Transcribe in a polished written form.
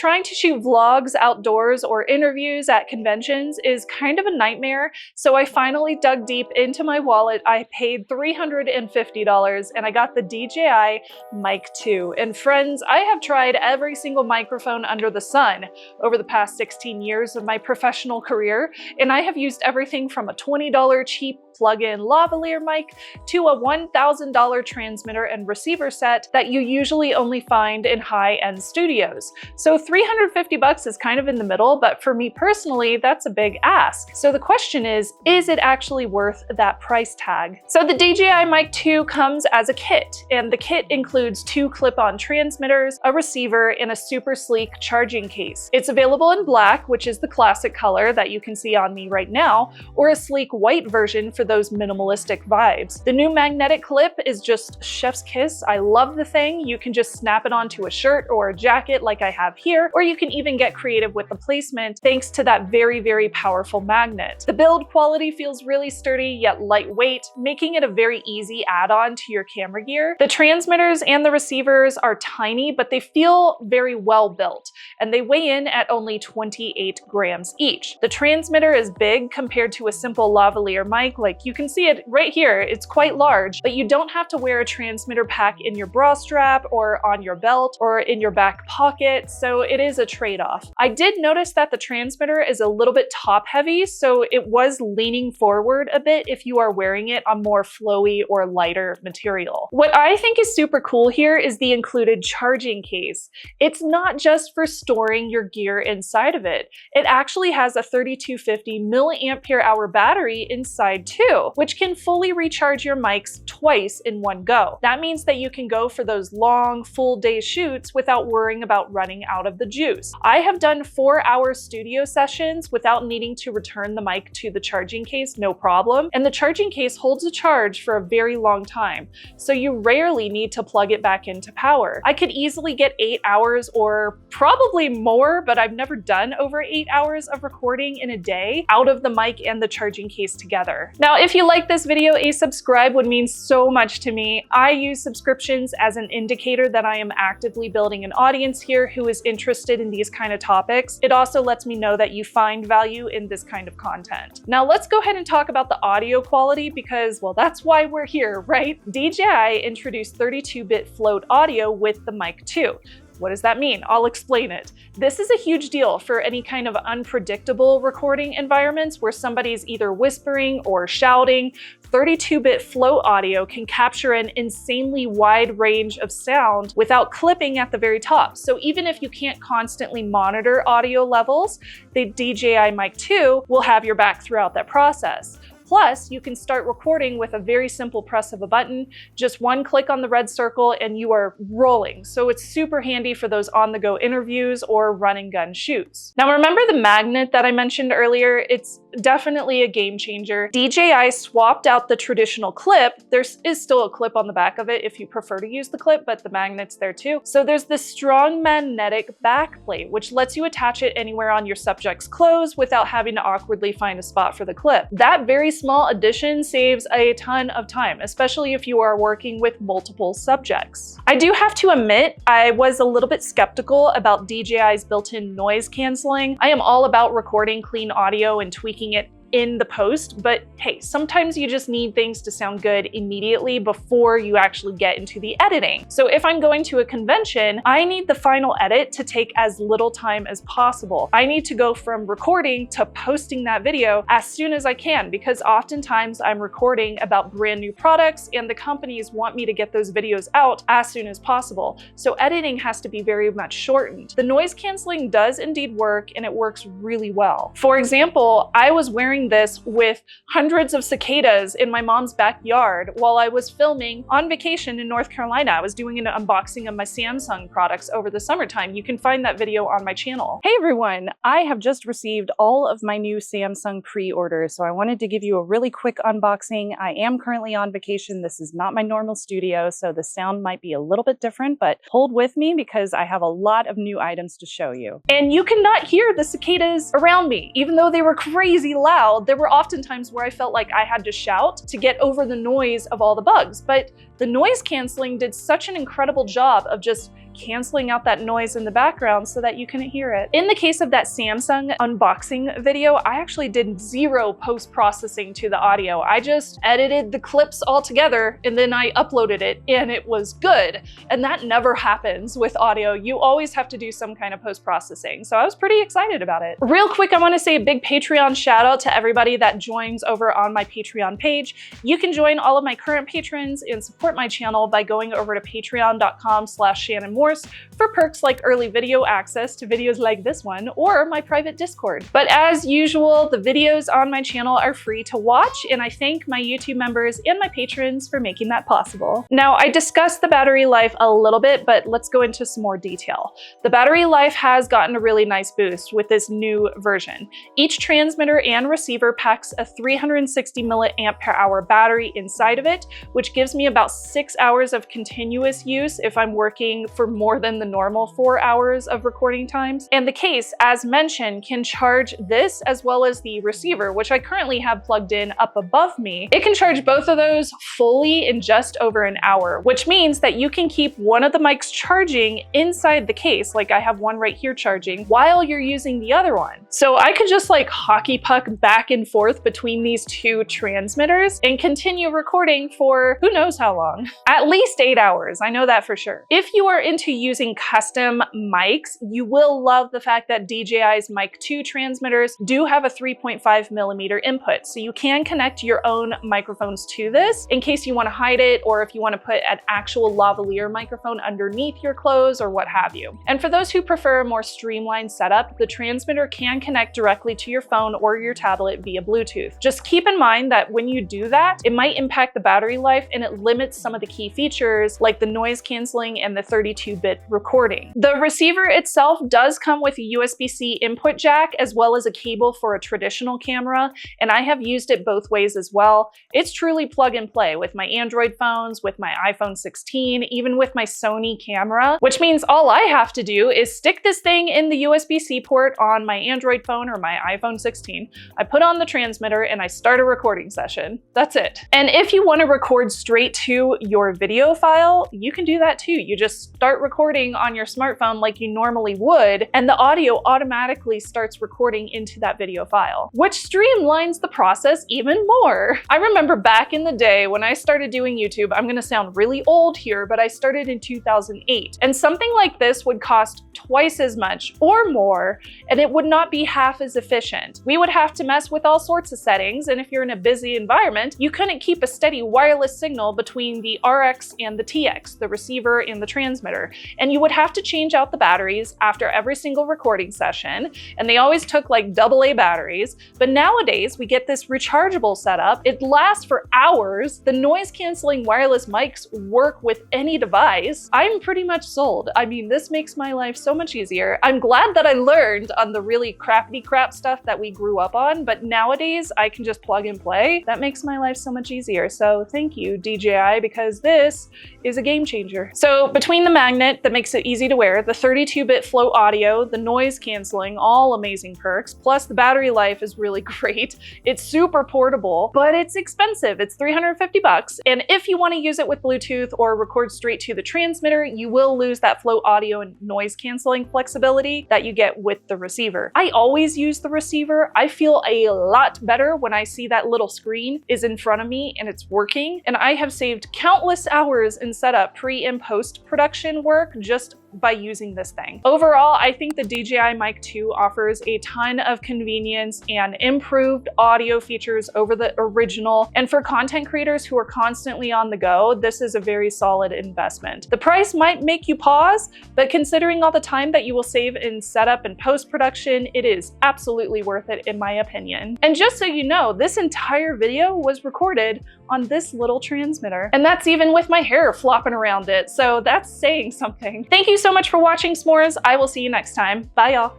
Trying to shoot vlogs outdoors or interviews at conventions is kind of a nightmare, so I finally dug deep into my wallet. I paid $350 and I got the DJI Mic 2. And friends, I have tried every single microphone under the sun over the past 16 years of my professional career, and I have used everything from a $20 cheap plug-in lavalier mic to a $1,000 transmitter and receiver set that you usually only find in high-end studios. So $350 is kind of in the middle, but for me personally, that's a big ask. So the question is it actually worth that price tag? So the DJI Mic 2 comes as a kit, and the kit includes 2 clip-on transmitters, a receiver, and a super sleek charging case. It's available in black, which is the classic color that you can see on me right now, or a sleek white version for those minimalistic vibes. The new magnetic clip is just chef's kiss. I love the thing. You can just snap it onto a shirt or a jacket like I have here, or you can even get creative with the placement thanks to that very, very powerful magnet. The build quality feels really sturdy yet lightweight, making it a very easy add-on to your camera gear. The transmitters and the receivers are tiny, but they feel very well built, and they weigh in at only 28 grams each. The transmitter is big compared to a simple lavalier mic. Like, you can see it right here, it's quite large, but you don't have to wear a transmitter pack in your bra strap or on your belt or in your back pocket, so it is a trade-off. I did notice that the transmitter is a little bit top heavy, so it was leaning forward a bit if you are wearing it on more flowy or lighter material. What I think is super cool here is the included charging case. It's not just for storing your gear inside of it. It actually has a 3250 milliampere hour battery inside too, which can fully recharge your mics twice in one go. That means that you can go for those long, full day shoots without worrying about running out of the juice. I have done 4-hour studio sessions without needing to return the mic to the charging case, no problem. And the charging case holds a charge for a very long time, so you rarely need to plug it back into power. I could easily get 8 hours or probably more, but I've never done over 8 hours of recording in a day out of the mic and the charging case together. Now, if you like this video, a subscribe would mean so much to me. I use subscriptions as an indicator that I am actively building an audience here who is interested in these kind of topics. It also lets me know that you find value in this kind of content. Now let's go ahead and talk about the audio quality because, well, that's why we're here, right? DJI introduced 32-bit float audio with the Mic 2. What does that mean? I'll explain it. This is a huge deal for any kind of unpredictable recording environments where somebody's either whispering or shouting. 32-bit float audio can capture an insanely wide range of sound without clipping at the very top. So even if you can't constantly monitor audio levels, the DJI Mic 2 will have your back throughout that process. Plus, you can start recording with a very simple press of a button, just one click on the red circle and you are rolling. So it's super handy for those on-the-go interviews or run and gun shoots. Now remember the magnet that I mentioned earlier? It's definitely a game changer. DJI swapped out the traditional clip. There is still a clip on the back of it if you prefer to use the clip, but the magnet's there too. So there's this strong magnetic backplate, which lets you attach it anywhere on your subject's clothes without having to awkwardly find a spot for the clip. That very small addition saves a ton of time, especially if you are working with multiple subjects. I do have to admit, I was a little bit skeptical about DJI's built-in noise canceling. I am all about recording clean audio and tweaking it in the post, but hey, sometimes you just need things to sound good immediately before you actually get into the editing. So if I'm going to a convention, I need the final edit to take as little time as possible. I need to go from recording to posting that video as soon as I can, because oftentimes I'm recording about brand new products and the companies want me to get those videos out as soon as possible. So editing has to be very much shortened. The noise canceling does indeed work, and it works really well. For example, I was wearing this with hundreds of cicadas in my mom's backyard while I was filming on vacation in North Carolina. I was doing an unboxing of my Samsung products over the summertime. You can find that video on my channel. Hey everyone, I have just received all of my new Samsung pre-orders, so I wanted to give you a really quick unboxing. I am currently on vacation. This is not my normal studio, so the sound might be a little bit different, but hold with me because I have a lot of new items to show you. And you cannot hear the cicadas around me, even though they were crazy loud. There were often times where I felt like I had to shout to get over the noise of all the bugs, but the noise canceling did such an incredible job of just canceling out that noise in the background so that you couldn't hear it. In the case of that Samsung unboxing video, I actually did zero post-processing to the audio. I just edited the clips all together and then I uploaded it and it was good. And that never happens with audio. You always have to do some kind of post-processing. So I was pretty excited about it. Real quick, I want to say a big Patreon shout out to everybody that joins over on my Patreon page. You can join all of my current patrons and support my channel by going over to patreon.com/ShannonMorse for perks like early video access to videos like this one or my private Discord. But as usual, the videos on my channel are free to watch, and I thank my YouTube members and my patrons for making that possible. Now, I discussed the battery life a little bit, but let's go into some more detail. The battery life has gotten a really nice boost with this new version. Each transmitter and receiver packs a 360 milliamp per hour battery inside of it, which gives me about 6 hours of continuous use if I'm working for more than the normal 4 hours of recording times. And the case, as mentioned, can charge this as well as the receiver, which I currently have plugged in up above me. It can charge both of those fully in just over an hour, which means that you can keep one of the mics charging inside the case, like I have one right here charging, while you're using the other one. So I could just like hockey puck back and forth between these two transmitters and continue recording for who knows how long. At least 8 hours, I know that for sure. If you are into using custom mics, you will love the fact that DJI's Mic 2 transmitters do have a 3.5mm input, so you can connect your own microphones to this in case you want to hide it, or if you want to put an actual lavalier microphone underneath your clothes or what have you. And for those who prefer a more streamlined setup, the transmitter can connect directly to your phone or your tablet via Bluetooth. Just keep in mind that when you do that, it might impact the battery life and it limits some of the key features like the noise canceling and the 32-bit recording. The receiver itself does come with a USB-C input jack as well as a cable for a traditional camera, and I have used it both ways as well. It's truly plug and play with my Android phones, with my iPhone 16, even with my Sony camera, which means all I have to do is stick this thing in the USB-C port on my Android phone or my iPhone 16. I put on the transmitter and I start a recording session. That's it. And if you want to record straight to your video file, you can do that too. You just start recording on your smartphone like you normally would, and the audio automatically starts recording into that video file, which streamlines the process even more. I remember back in the day when I started doing YouTube, I'm gonna sound really old here, but I started in 2008, and something like this would cost twice as much or more, and it would not be half as efficient. We would have to mess with all sorts of settings, and if you're in a busy environment, you couldn't keep a steady wireless signal between the RX and the TX, the receiver and the transmitter, and you would have to change out the batteries after every single recording session, and they always took like AA batteries. But nowadays we get this rechargeable setup. It lasts for hours. The noise canceling wireless mics work with any device. I'm pretty much sold. I mean, this makes my life so much easier. I'm glad that I learned on the really crappity crap stuff that we grew up on, but nowadays I can just plug and play. That makes my life so much easier. So thank you, DJI, because this is a game changer. So between the magnet that makes it easy to wear, the 32-bit float audio, the noise canceling, all amazing perks, plus the battery life is really great. It's super portable, but it's expensive. It's $350. And if you want to use it with Bluetooth or record straight to the transmitter, you will lose that float audio and noise canceling flexibility that you get with the receiver. I always use the receiver. I feel a lot better when I see that little screen is in front of me and it's working. And I have saved countless hours in setup, pre and post production work just by using this thing. Overall, I think the DJI Mic 2 offers a ton of convenience and improved audio features over the original. And for content creators who are constantly on the go, this is a very solid investment. The price might make you pause, but considering all the time that you will save in setup and post-production, it is absolutely worth it in my opinion. And just so you know, this entire video was recorded on this little transmitter. And that's even with my hair flopping around it. So that's saying something. Thank you so much for watching, s'mores. I will see you next time. Bye, y'all.